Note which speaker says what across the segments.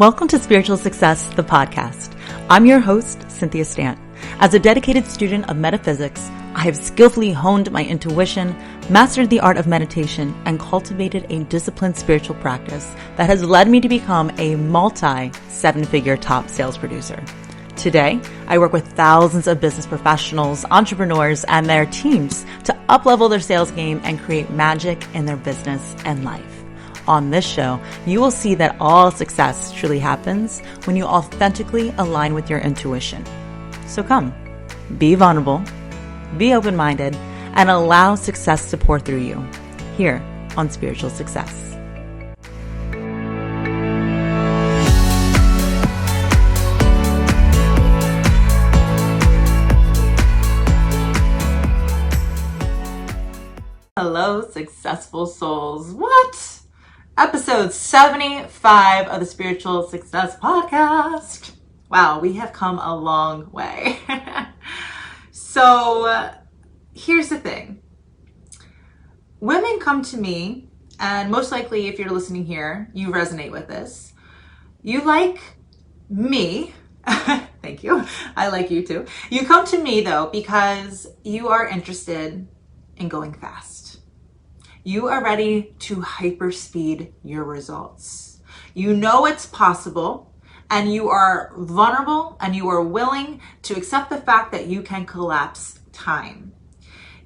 Speaker 1: Welcome to Spiritual Success, the podcast. I'm your host, Cynthia Stant. As a dedicated student of metaphysics, I have skillfully honed my intuition, mastered the art of meditation, and cultivated a disciplined spiritual practice that has led me to become a multi-seven-figure top sales producer. Today, I work with thousands of business professionals, entrepreneurs, and their teams to up-level their sales game and create magic in their business and life. On this show, you will see that all success truly happens when you authentically align with your intuition. So come, be vulnerable, be open-minded, and allow success to pour through you here on Spiritual Success. Hello, successful souls. What? Episode 75 of the Spiritual Success Podcast. Wow, we have come a long way. So here's the thing. Women come to me, and most likely if you're listening here, you resonate with this. You like me. Thank you. I like you too. You come to me though because you are interested in going fast. You are ready to hyperspeed your results. You know it's possible, and you are vulnerable, and you are willing to accept the fact that you can collapse time.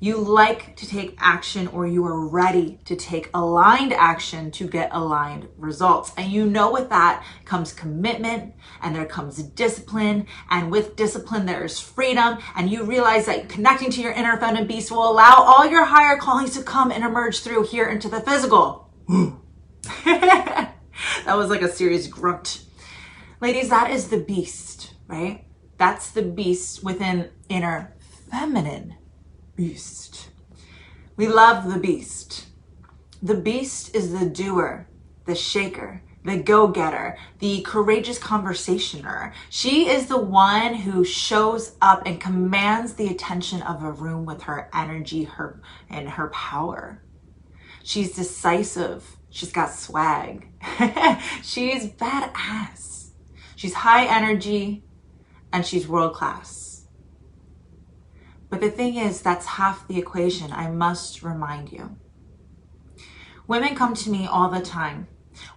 Speaker 1: You like to take action, or you are ready to take aligned action to get aligned results. And you know with that comes commitment, and there comes discipline, and with discipline there is freedom, and you realize that connecting to your inner feminine beast will allow all your higher callings to come and emerge through here into the physical. That was like a serious grunt. Ladies, that is the beast, right? That's the beast within inner feminine beast. We love the beast. The beast is the doer, the shaker, the go-getter, the courageous conversationer. She is the one who shows up and commands the attention of a room with her energy, and her power. She's decisive. She's got swag. She's badass. She's high energy, and she's world-class. But the thing is, that's half the equation. I must remind you. Women come to me all the time,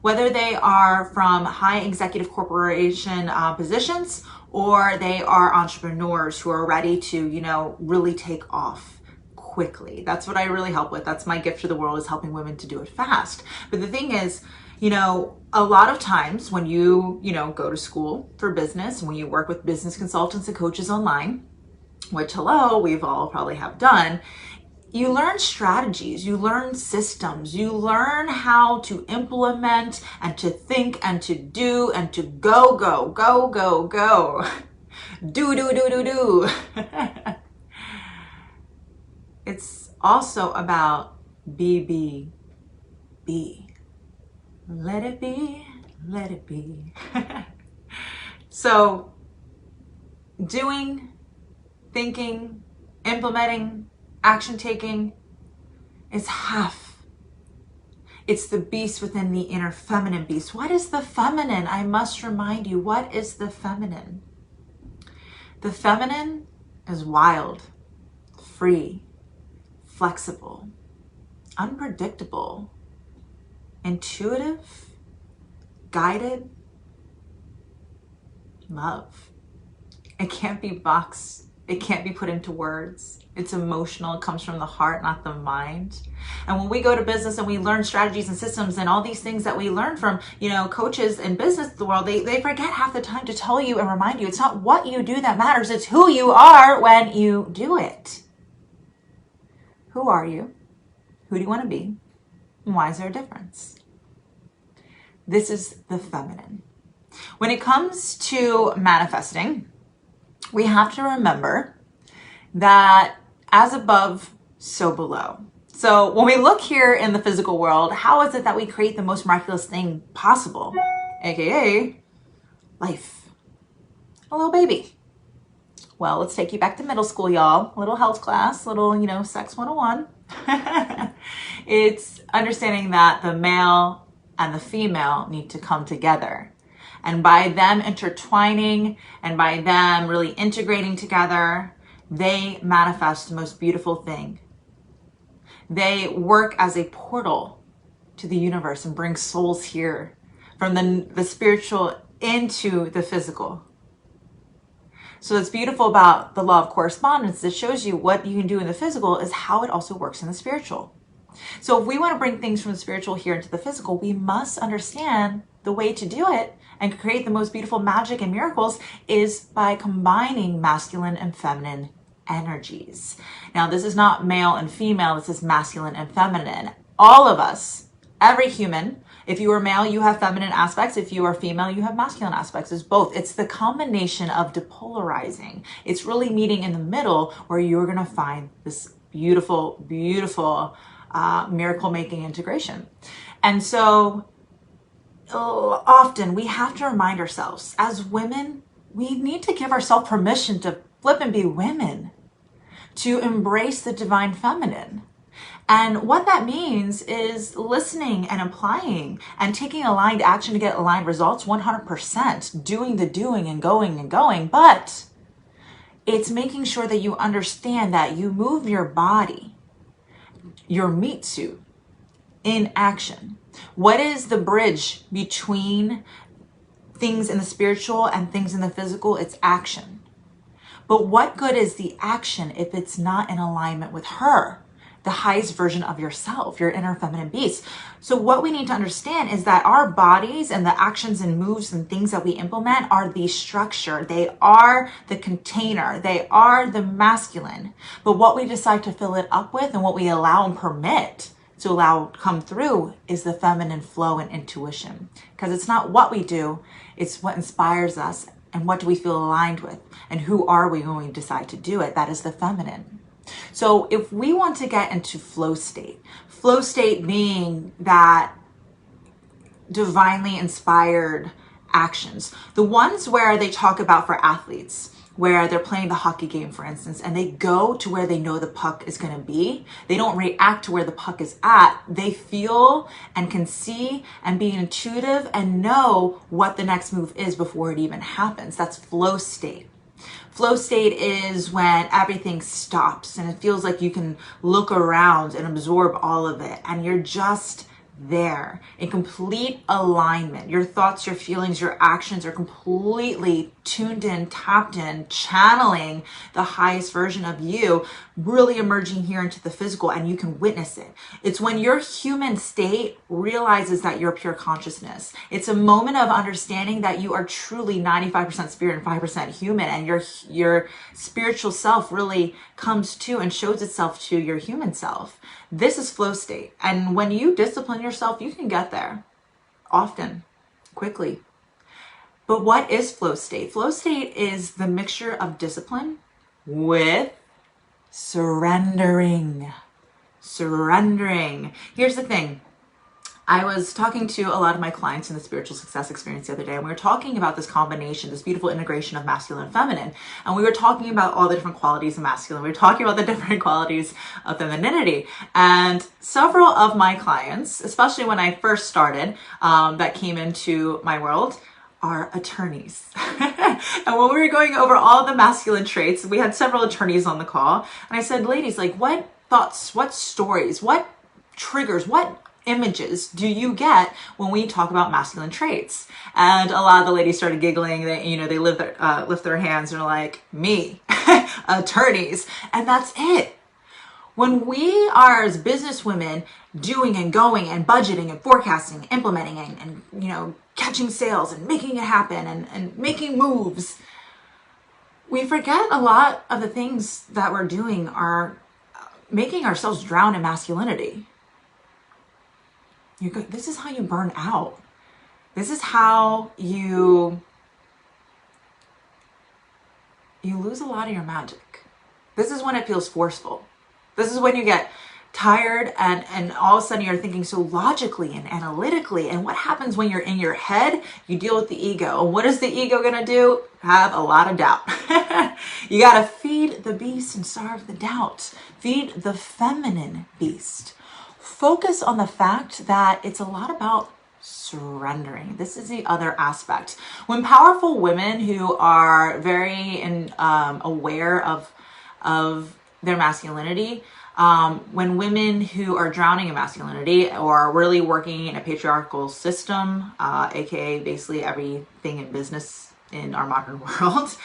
Speaker 1: whether they are from high executive corporation positions, or they are entrepreneurs who are ready to, really take off quickly. That's what I really help with. That's my gift to the world, is helping women to do it fast. But the thing is, a lot of times when you, go to school for business, and when you work with business consultants and coaches online, which, hello, we've all probably have done, you learn strategies, you learn systems, you learn how to implement and to think and to do and to go. Do. It's also about be. Let it be. So, doing, thinking, implementing, action taking is half. It's the beast within the inner feminine beast. What is the feminine? I must remind you, what is the feminine? The feminine is wild, free, flexible, unpredictable, intuitive, guided, love. It can't be boxed. It can't be put into words. It's emotional. It comes from the heart, not the mind. And when we go to business and we learn strategies and systems and all these things that we learn from, coaches in business the world, they forget half the time to tell you and remind you, it's not what you do that matters. It's who you are when you do it. Who are you? Who do you want to be? And why is there a difference? This is the feminine. When it comes to manifesting, we have to remember that as above, so below. So when we look here in the physical world, how is it that we create the most miraculous thing possible? AKA life. A little baby. Well, let's take you back to middle school, y'all. A little health class, little, sex 101. It's understanding that the male and the female need to come together. And by them intertwining and by them really integrating together, they manifest the most beautiful thing. They work as a portal to the universe and bring souls here from the spiritual into the physical. So what's beautiful about the law of correspondence that shows you what you can do in the physical is how it also works in the spiritual. So if we want to bring things from the spiritual here into the physical, we must understand the way to do it and create the most beautiful magic and miracles is by combining masculine and feminine energies. Now, this is not male and female, this is masculine and feminine. All of us, every human, if you are male, you have feminine aspects. If you are female, you have masculine aspects. It's both. It's the combination of depolarizing. It's really meeting in the middle where you're going to find this beautiful, beautiful miracle-making integration. And so often we have to remind ourselves, as women, we need to give ourselves permission to flip and be women, to embrace the divine feminine. And what that means is listening and applying and taking aligned action to get aligned results 100%, doing the doing and going, but it's making sure that you understand that you move your body, your meat suit, in action. What is the bridge between things in the spiritual and things in the physical? It's action. But what good is the action if it's not in alignment with her, the highest version of yourself, your inner feminine beast? So what we need to understand is that our bodies and the actions and moves and things that we implement are the structure. They are the container. They are the masculine. But what we decide to fill it up with and what we allow and permit to allow come through is the feminine flow and intuition. Because it's not what we do, it's what inspires us and what do we feel aligned with and who are we when we decide to do it. That is the feminine. So if we want to get into flow state being that divinely inspired actions, the ones where they talk about for athletes, where they're playing the hockey game, for instance, and they go to where they know the puck is going to be. They don't react to where the puck is at. They feel and can see and be intuitive and know what the next move is before it even happens. That's flow state. Flow state is when everything stops and it feels like you can look around and absorb all of it and you're just there in complete alignment. Your thoughts, your feelings, your actions are completely tuned in, tapped in, channeling the highest version of you, really emerging here into the physical, and you can witness it. It's when your human state realizes that you're pure consciousness. It's a moment of understanding that you are truly 95% spirit and 5% human, and your spiritual self really comes to and shows itself to your human self. This is flow state. And when you discipline yourself, you can get there often, quickly. But what is flow state? Flow state is the mixture of discipline with surrendering. Surrendering. Here's the thing. I was talking to a lot of my clients in the spiritual success experience the other day, and we were talking about this combination, this beautiful integration of masculine and feminine. And we were talking about all the different qualities of masculine. We were talking about the different qualities of femininity. And several of my clients, especially when I first started, that came into my world, are attorneys. And when we were going over all the masculine traits, we had several attorneys on the call. And I said, ladies, like, what thoughts, what stories, what triggers, what images do you get when we talk about masculine traits? And a lot of the ladies started giggling. They lift their hands and are like, me, attorneys. And that's it. When we are as business women doing and going and budgeting and forecasting, implementing and catching sales and making it happen and making moves, we forget a lot of the things that we're doing are making ourselves drown in masculinity. This is how you burn out. This is how you lose a lot of your magic. This is when it feels forceful. This is when you get tired and all of a sudden you're thinking so logically and analytically. And what happens when you're in your head? You deal with the ego. And what is the ego going to do? Have a lot of doubt. You got to feed the beast and starve the doubt. Feed the feminine beast. Focus on the fact that it's a lot about surrendering. This is the other aspect. When powerful women who are very aware of their masculinity, when women who are drowning in masculinity or are really working in a patriarchal system, aka basically everything in business in our modern world,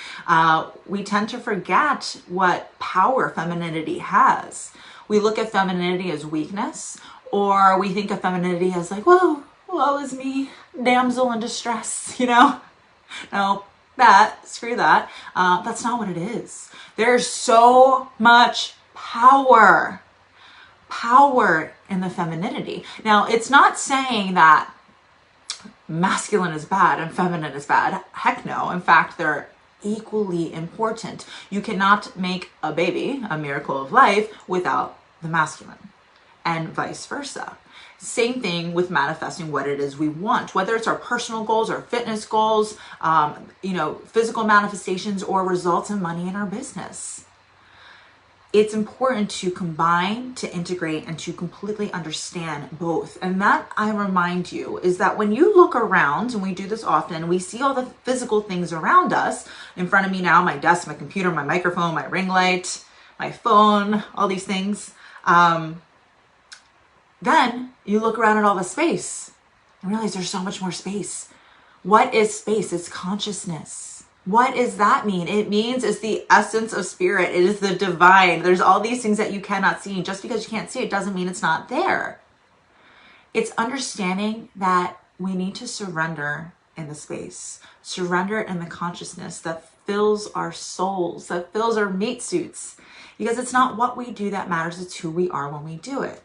Speaker 1: we tend to forget what power femininity has. We look at femininity as weakness, or we think of femininity as like, whoa, woe is me, damsel in distress, you know? No, screw that. That's not what it is. There's so much power in the femininity. Now, it's not saying that masculine is bad and feminine is bad. Heck no. In fact, they're equally important. You cannot make a baby, a miracle of life, without the masculine, and vice versa. Same thing with manifesting what it is we want, whether it's our personal goals or fitness goals, physical manifestations or results in money in our business. It's important to combine, to integrate, and to completely understand both. And that, I remind you, is that when you look around, and we do this often, we see all the physical things around us. In front of me now, my desk, my computer, my microphone, my ring light, my phone, all these things. Then you look around at all the space and realize there's so much more space. What is space? It's consciousness. What does that mean? It means it's the essence of spirit. It is the divine. There's all these things that you cannot see. Just because you can't see it doesn't mean it's not there. It's understanding that we need to surrender in the space, surrender in the consciousness that fills our souls, that fills our meat suits. Because it's not what we do that matters, it's who we are when we do it.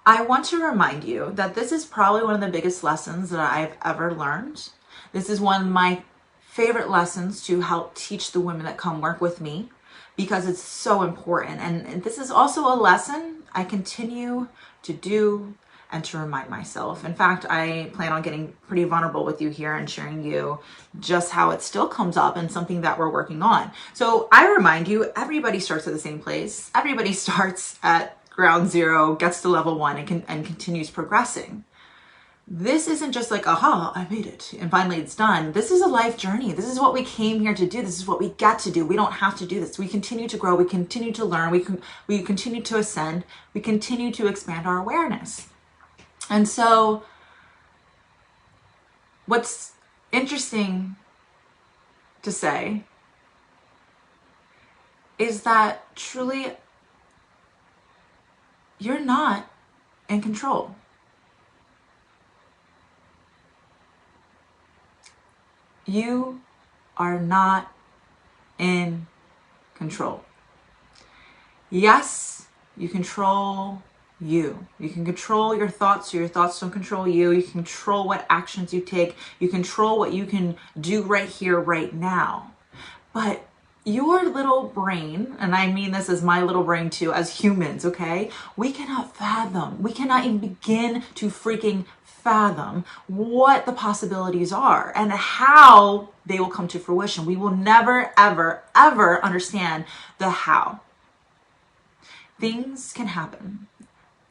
Speaker 1: I want to remind you that this is probably one of the biggest lessons that I've ever learned. This is one of my favorite lessons to help teach the women that come work with me, because it's so important. And this is also a lesson I continue to do and to remind myself. In fact, I plan on getting pretty vulnerable with you here and sharing you just how it still comes up and something that we're working on. So I remind you, everybody starts at the same place. Everybody starts at ground zero, gets to level 1 and continues progressing. This isn't just like, aha, I made it and finally it's done. This is a life journey. This is what we came here to do. This is what we get to do. We don't have to do this. We continue to grow. We continue to learn. We continue to ascend. We continue to expand our awareness. And so what's interesting to say is that truly you're not in control. You are not in control. Yes, you control you. You can control your thoughts, so your thoughts don't control you. You can control what actions you take. You control what you can do right here, right now. But your little brain, and I mean this as my little brain too, as humans, okay? We cannot fathom, we cannot even begin to freaking fathom what the possibilities are and how they will come to fruition. We will never, ever, ever understand the how. Things can happen.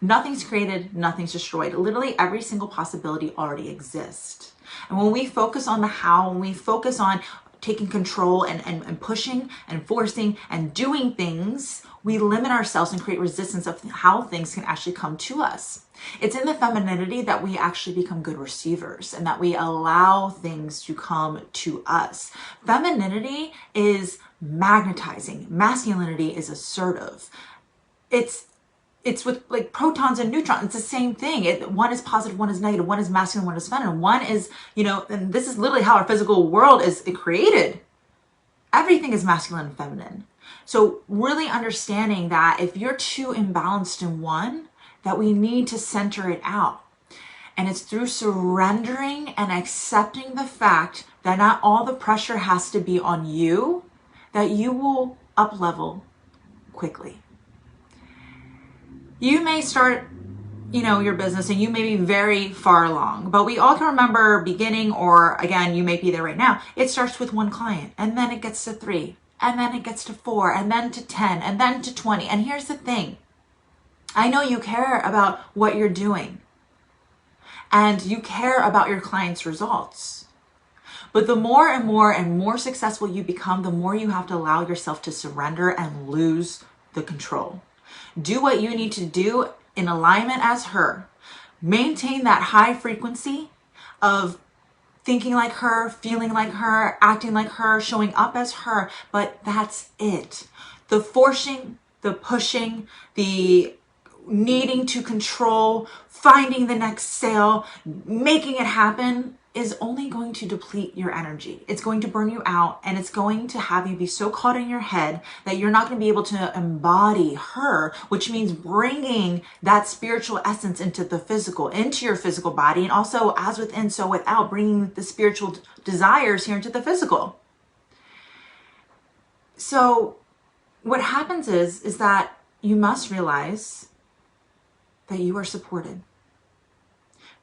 Speaker 1: Nothing's created, nothing's destroyed. Literally every single possibility already exists. And when we focus on the how, when we focus on taking control and pushing and forcing and doing things, we limit ourselves and create resistance of how things can actually come to us. It's in the femininity that we actually become good receivers and that we allow things to come to us. Femininity is magnetizing. Masculinity is assertive. It's with like protons and neutrons. It's the same thing. One is positive, one is negative, one is masculine, one is feminine. One is, and this is literally how our physical world is created. Everything is masculine and feminine. So really understanding that if you're too imbalanced in one, that we need to center it out. And it's through surrendering and accepting the fact that not all the pressure has to be on you, that you will up level quickly. You may start, your business and you may be very far along, but we all can remember beginning, or again, you may be there right now. It starts with one client and then it gets to 3 and then it gets to 4 and then to 10 and then to 20. And here's the thing. I know you care about what you're doing. and you care about your clients' results. But the more and more and more successful you become, the more you have to allow yourself to surrender and lose the control. Do what you need to do in alignment as her. Maintain that high frequency of thinking like her, feeling like her, acting like her, showing up as her, but that's it. The forcing, the pushing, the needing to control, finding the next sale, making it happen is only going to deplete your energy. It's going to burn you out, and it's going to have you be so caught in your head that you're not going to be able to embody her, which means bringing that spiritual essence into the physical, into your physical body, and also as within, so without, bringing the spiritual desires here into the physical. So what happens is that you must realize that you are supported.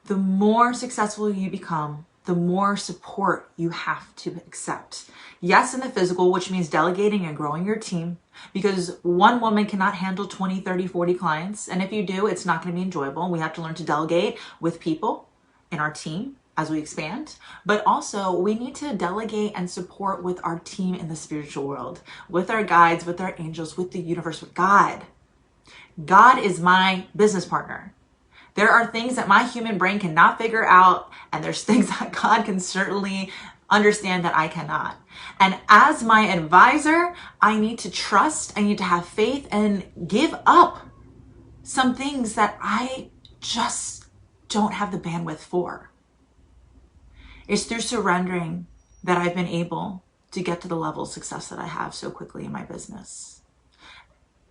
Speaker 1: The more successful you become, the more support you have to accept. Yes, in the physical, which means delegating and growing your team, because one woman cannot handle 20, 30, 40 clients. And if you do, it's not going to be enjoyable. We have to learn to delegate with people in our team as we expand. But also, we need to delegate and support with our team in the spiritual world, with our guides, with our angels, with the universe, with God. God is my business partner. There are things that my human brain cannot figure out, and there's things that God can certainly understand that I cannot. And as my advisor, I need to trust, I need to have faith and give up some things that I just don't have the bandwidth for. It's through surrendering that I've been able to get to the level of success that I have so quickly in my business.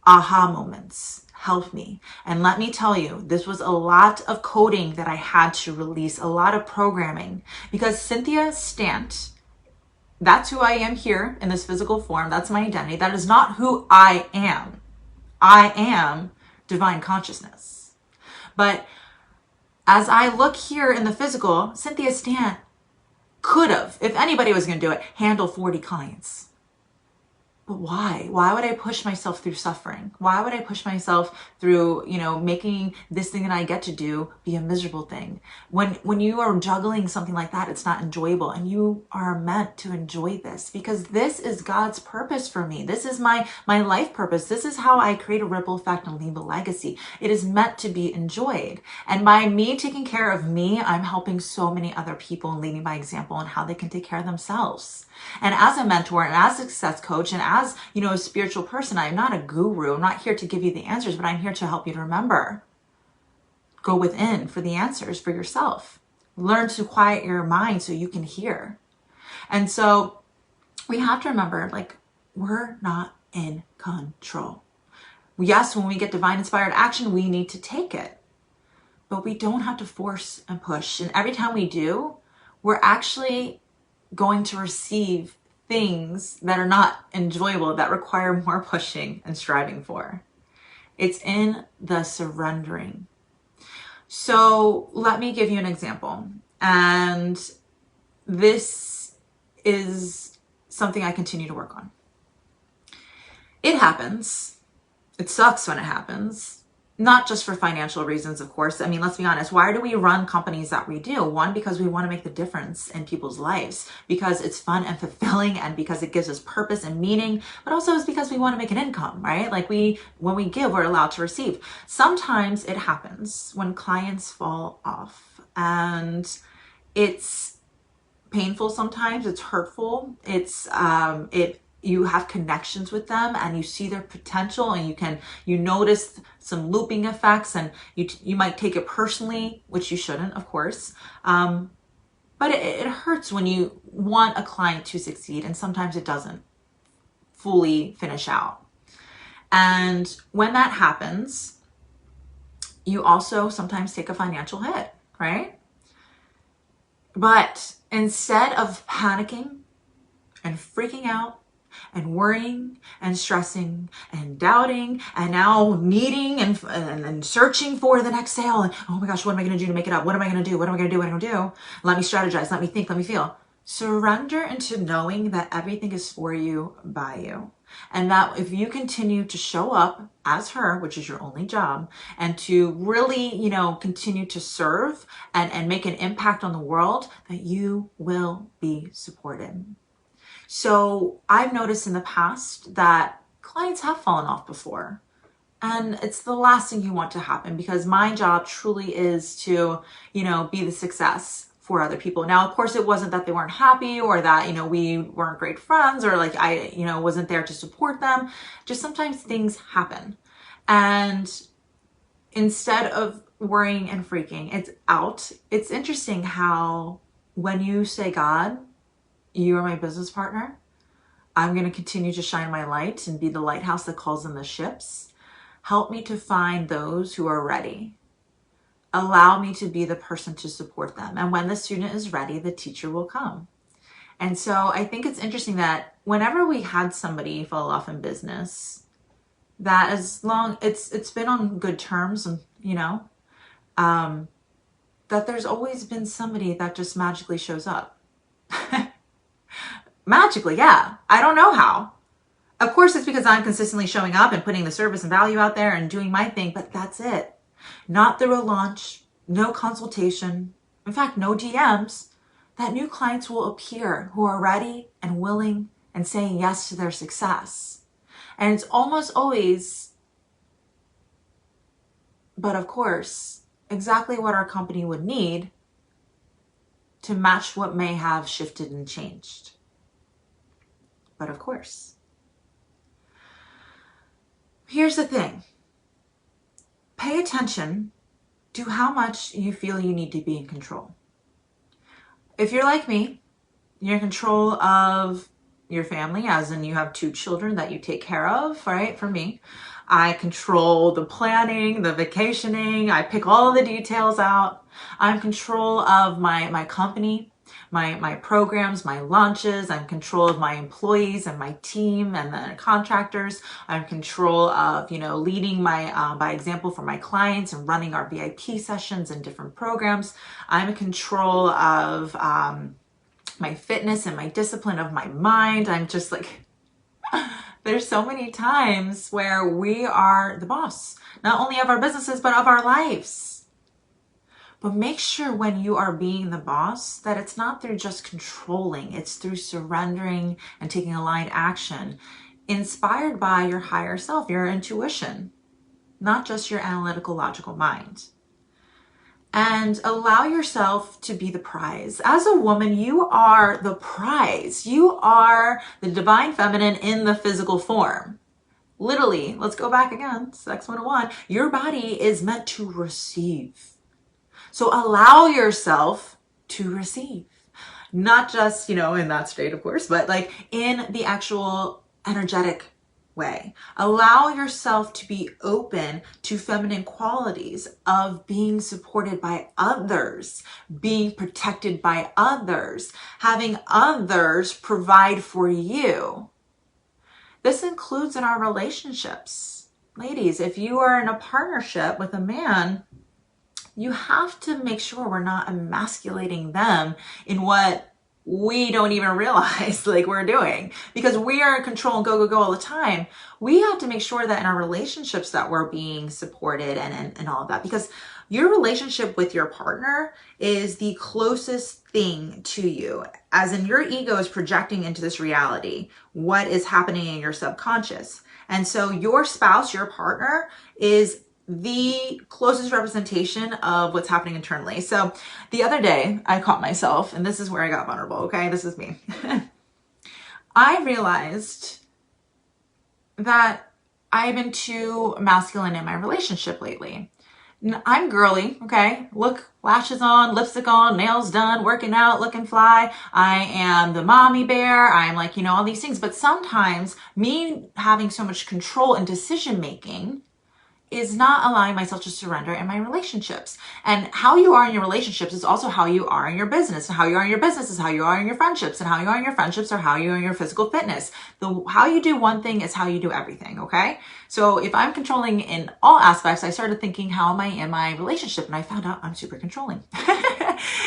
Speaker 1: Aha moments help me. And let me tell you, this was a lot of coding that I had to release, a lot of programming, because Cynthia Stant, that's who I am here in this physical form. That's my identity. That is not who I am. I am divine consciousness. But as I look here in the physical, Cynthia Stant could have, if anybody was going to do it, handle 40 clients. But why? Why would I push myself through suffering? Why would I push myself through, making this thing that I get to do be a miserable thing? When you are juggling something like that, it's not enjoyable, and you are meant to enjoy this, because this is God's purpose for me. This is my life purpose. This is how I create a ripple effect and leave a legacy. It is meant to be enjoyed. And by me taking care of me, I'm helping so many other people and leading by example on how they can take care of themselves. And as a mentor and as a success coach and as, a spiritual person, I'm not a guru. I'm not here to give you the answers, but I'm here to help you to remember. Go within for the answers for yourself. Learn to quiet your mind so you can hear. And so we have to remember, we're not in control. Yes, when we get divine inspired action, we need to take it, but we don't have to force and push. And every time we do, we're actually going to receive things that are not enjoyable, that require more pushing and striving for. It's in the surrendering. So let me give you an example. And this is something I continue to work on. It happens. It sucks when it happens. Not just for financial reasons, of course. I mean, let's be honest. Why do we run companies that we do? One, because we want to make the difference in people's lives, because it's fun and fulfilling, and because it gives us purpose and meaning, but also it's because we want to make an income, right? When we give, we're allowed to receive. Sometimes it happens when clients fall off, and it's painful sometimes, it's hurtful, you have connections with them and you see their potential, and you notice some looping effects, and you might take it personally, which you shouldn't, of course. But it hurts when you want a client to succeed, and sometimes it doesn't fully finish out. And when that happens, you also sometimes take a financial hit, right? But instead of panicking and freaking out and worrying and stressing and doubting and now needing and searching for the next sale, and oh my gosh, what am I going to do to make it up? What am I going to do? What am I going to do? What am I going to do? Let me strategize. Let me think. Let me feel. Surrender into knowing that everything is for you, by you. And that if you continue to show up as her, which is your only job, and to really, continue to serve and make an impact on the world, that you will be supported. So I've noticed in the past that clients have fallen off before. And it's the last thing you want to happen, because my job truly is to, be the success for other people. Now, of course, it wasn't that they weren't happy or that, we weren't great friends or like I, wasn't there to support them. Just sometimes things happen. And instead of worrying and freaking it's interesting how when you say, God, you are my business partner, I'm going to continue to shine my light and be the lighthouse that calls in the ships. Help me to find those who are ready. Allow me to be the person to support them. And when the student is ready, the teacher will come. And so I think it's interesting that whenever we had somebody fall off in business, that as long it's been on good terms, and that there's always been somebody that just magically shows up. Magically, yeah. I don't know how. Of course, it's because I'm consistently showing up and putting the service and value out there and doing my thing, but that's it. Not through a launch, no consultation, in fact, no DMs, that new clients will appear who are ready and willing and saying yes to their success. And it's almost always, but of course, exactly what our company would need to match what may have shifted and changed. But of course. Here's the thing. Pay attention to how much you feel you need to be in control. If you're like me, you're in control of your family, as in you have 2 children that you take care of, right? For me, I control the planning, the vacationing. I pick all the details out. I'm in control of my company, my programs, my launches. I'm in control of my employees and my team and the contractors. I'm in control of, leading my, by example for my clients and running our VIP sessions and different programs. I'm in control of my fitness and my discipline of my mind. I'm just like, there's so many times where we are the boss, not only of our businesses, but of our lives. But make sure when you are being the boss that it's not through just controlling, it's through surrendering and taking aligned action, inspired by your higher self, your intuition, not just your analytical, logical mind. And allow yourself to be the prize. As a woman, you are the prize. You are the divine feminine in the physical form. Literally, let's go back again, Sex 101. Your body is meant to receive. So allow yourself to receive. Not just, in that state, of course, but like in the actual energetic way. Allow yourself to be open to feminine qualities of being supported by others, being protected by others, having others provide for you. This includes in our relationships. Ladies, if you are in a partnership with a man, you have to make sure we're not emasculating them in what we don't even realize like we're doing, because we are in control and go all the time. We have to make sure that in our relationships that we're being supported and all of that, because your relationship with your partner is the closest thing to you, as in your ego is projecting into this reality what is happening in your subconscious. And so your spouse, your partner, is the closest representation of what's happening internally. So the other day I caught myself, and this is where I got vulnerable. Okay. This is me. I realized that I've been too masculine in my relationship lately. I'm girly. Okay. Look, lashes on, lipstick on, nails done, working out, looking fly. I am the mommy bear. I'm like, all these things, but sometimes me having so much control and decision making is not allowing myself to surrender in my relationships. And how you are in your relationships is also how you are in your business. And how you are in your business is how you are in your friendships. And how you are in your friendships are how you are in your physical fitness. How you do one thing is how you do everything, okay? So if I'm controlling in all aspects, I started thinking, how am I in my relationship? And I found out I'm super controlling.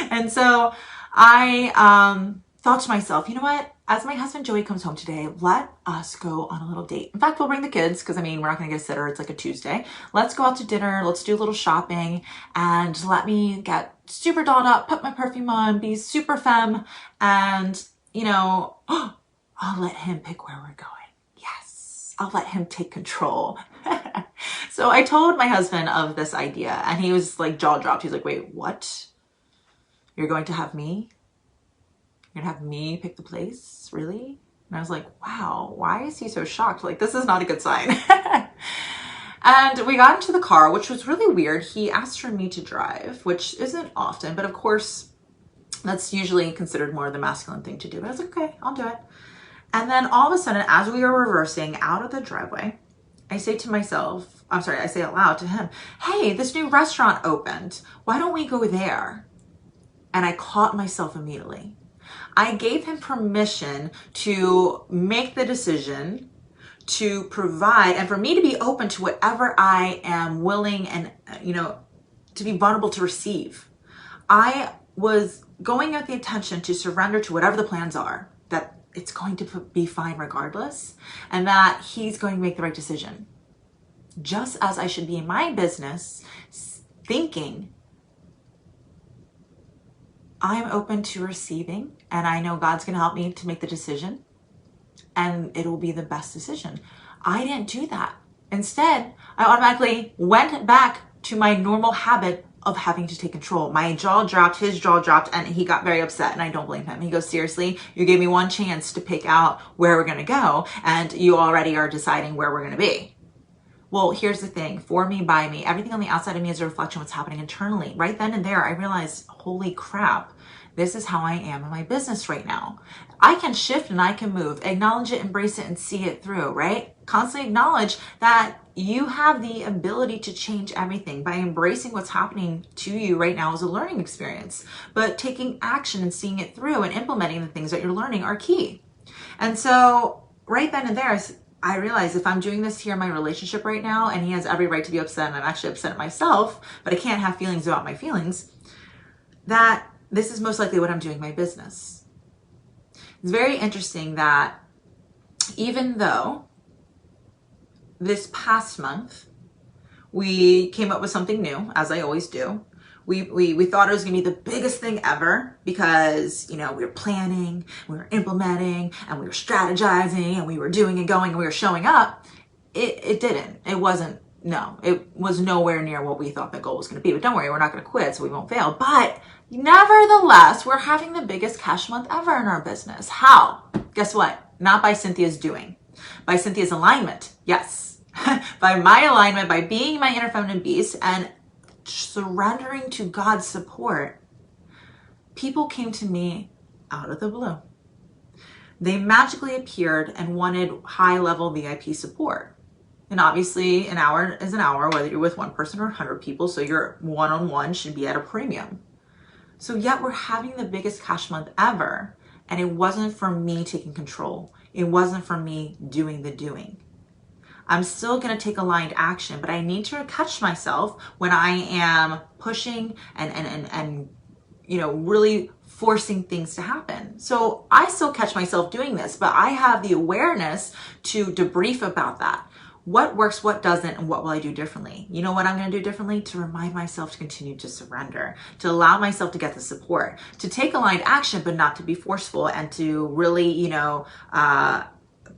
Speaker 1: And so I thought to myself, you know what? As my husband Joey comes home today, let us go on a little date. In fact, we'll bring the kids because, we're not going to get a sitter. It's like a Tuesday. Let's go out to dinner. Let's do a little shopping and let me get super dolled up, put my perfume on, be super femme. And, I'll let him pick where we're going. Yes, I'll let him take control. So I told my husband of this idea and he was like jaw dropped. He's like, wait, what? You're going to have me? You're gonna have me pick the place? Really? And I was like, wow, why is he so shocked? Like, this is not a good sign. And we got into the car, which was really weird. He asked for me to drive, which isn't often, but of course, that's usually considered more the masculine thing to do. But I was like, okay, I'll do it. And then all of a sudden, as we were reversing out of the driveway, I say out loud to him, hey, this new restaurant opened. Why don't we go there? And I caught myself immediately. I gave him permission to make the decision, to provide, and for me to be open to whatever I am willing and, to be vulnerable to receive. I was going with the intention to surrender to whatever the plans are, that it's going to be fine regardless, and that he's going to make the right decision. Just as I should be in my business thinking, I'm open to receiving, and I know God's going to help me to make the decision, and it will be the best decision. I didn't do that. Instead, I automatically went back to my normal habit of having to take control. My jaw dropped, his jaw dropped, and he got very upset, and I don't blame him. He goes, seriously, you gave me one chance to pick out where we're going to go, and you already are deciding where we're going to be. Well, here's the thing, for me, by me, everything on the outside of me is a reflection of what's happening internally. Right then and there, I realized, holy crap, this is how I am in my business right now. I can shift and I can move, acknowledge it, embrace it, and see it through, right? Constantly acknowledge that you have the ability to change everything by embracing what's happening to you right now as a learning experience. But taking action and seeing it through and implementing the things that you're learning are key. And so right then and there, I realize if I'm doing this here in my relationship right now, and he has every right to be upset, and I'm actually upset at myself, but I can't have feelings about my feelings, that this is most likely what I'm doing in my business. It's very interesting that even though this past month we came up with something new, as I always do, we thought it was going to be the biggest thing ever because, we were planning, we were implementing, and we were strategizing, and we were doing and going, and we were showing up. It didn't. It wasn't. No, it was nowhere near what we thought the goal was going to be. But don't worry, we're not going to quit, so we won't fail. But nevertheless, we're having the biggest cash month ever in our business. How? Guess what? Not by Cynthia's doing. By Cynthia's alignment. Yes. By my alignment, by being my inner feminine beast and surrendering to God's support, people came to me out of the blue. They magically appeared and wanted high-level VIP support. And obviously, an hour is an hour, whether you're with one person or 100 people, so your one-on-one should be at a premium. So yet we're having the biggest cash month ever, and it wasn't for me taking control. It wasn't for me doing the doing. I'm still going to take aligned action, but I need to catch myself when I am pushing and really forcing things to happen. So I still catch myself doing this, but I have the awareness to debrief about that. What works, what doesn't, and what will I do differently? You know what I'm going to do differently? To remind myself to continue to surrender, to allow myself to get the support, to take aligned action, but not to be forceful, and to really,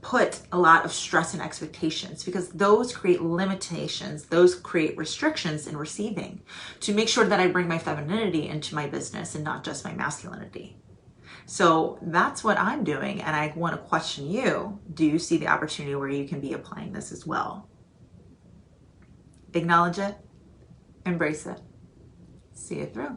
Speaker 1: put a lot of stress and expectations, because those create limitations, those create restrictions in receiving, to make sure that I bring my femininity into my business and not just my masculinity. So that's what I'm doing, and I want to question you. Do you see the opportunity where you can be applying this as well? Acknowledge it, embrace it, see it through.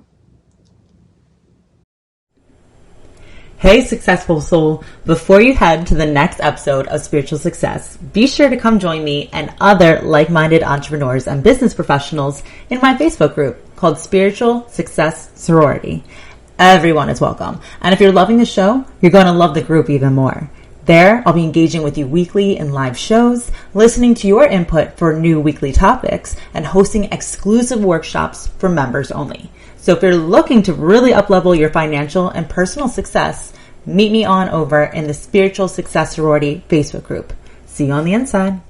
Speaker 2: Hey, successful soul. Before you head to the next episode of Spiritual Success, be sure to come join me and other like-minded entrepreneurs and business professionals in my Facebook group called Spiritual Success Sorority. Everyone is welcome. And if you're loving the show, you're going to love the group even more. There, I'll be engaging with you weekly in live shows, listening to your input for new weekly topics, and hosting exclusive workshops for members only. So if you're looking to really up-level your financial and personal success, meet me on over in the Spiritual Success Sorority Facebook group. See you on the inside.